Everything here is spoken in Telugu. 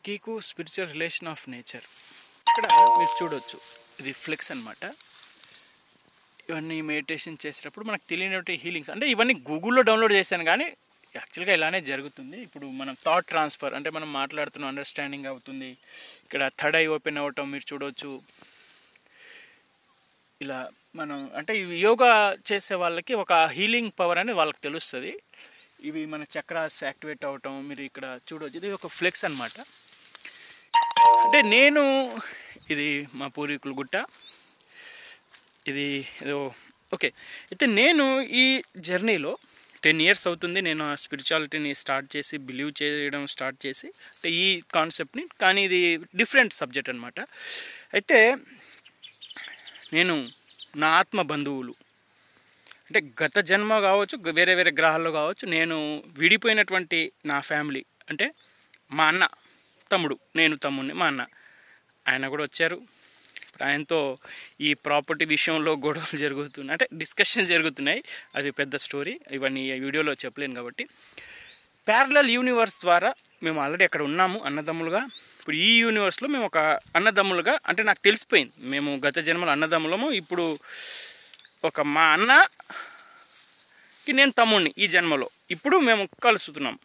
కీకు స్పిరిచువల్ రిలేషన్ ఆఫ్ నేచర్. ఇక్కడ మీరు చూడవచ్చు, ఇది ఫ్లెక్స్ అనమాట. ఇవన్నీ మెడిటేషన్ చేసేటప్పుడు మనకు తెలియనటువంటి హీలింగ్స్, అంటే ఇవన్నీ గూగుల్లో డౌన్లోడ్ చేశాను కానీ యాక్చువల్గా ఇలానే జరుగుతుంది. ఇప్పుడు మనం థాట్ ట్రాన్స్ఫర్, అంటే మనం మాట్లాడుతున్న అండర్స్టాండింగ్ అవుతుంది. ఇక్కడ థర్డ్ ఐ ఓపెన్ అవ్వటం మీరు చూడవచ్చు. ఇలా మనం అంటే ఇవి యోగా చేసే వాళ్ళకి ఒక హీలింగ్ పవర్ అనేది వాళ్ళకి తెలుస్తుంది. ఇవి మన చక్రాస్ యాక్టివేట్ అవ్వటం మీరు ఇక్కడ చూడవచ్చు. ఇది ఒక ఫ్లెక్స్ అనమాట. అంటే నేను ఇది మా పూర్వీకుల గుట్ట, ఇది ఏదో ఓకే. అయితే నేను ఈ జర్నీలో 10 years అవుతుంది. నేను ఆ స్పిరిచువాలిటీని స్టార్ట్ చేసి, బిలీవ్ చేయడం స్టార్ట్ చేసి, అంటే ఈ కాన్సెప్ట్ని. కానీ ఇది డిఫరెంట్ సబ్జెక్ట్ అనమాట. అయితే నేను నా ఆత్మ బంధువులు, అంటే గత జన్మ కావచ్చు, వేరే వేరే గ్రహాల్లో కావచ్చు, నేను విడిపోయినటువంటి నా ఫ్యామిలీ, అంటే మా అన్న తమ్ముడు, నేను తమ్ముడిని, మా అన్న ఆయన కూడా వచ్చారు. ఆయనతో ఈ ప్రాపర్టీ విషయంలో గొడవలు జరుగుతున్నాయి, అంటే డిస్కషన్స్ జరుగుతున్నాయి. అది పెద్ద స్టోరీ, ఇవన్నీ ఈ వీడియోలో చెప్పలేను కాబట్టి. ప్యారలల్ యూనివర్స్ ద్వారా మేము ఆల్రెడీ అక్కడ ఉన్నాము అన్నదమ్ములుగా. ఇప్పుడు ఈ యూనివర్స్లో మేము ఒక అన్నదమ్ములుగా, అంటే నాకు తెలిసిపోయింది మేము గత జన్మలో అన్నదమ్ములము. ఇప్పుడు ఒక మా అన్నకి నేను తమ్ముడిని ఈ జన్మలో, ఇప్పుడు మేము కలుస్తున్నాం.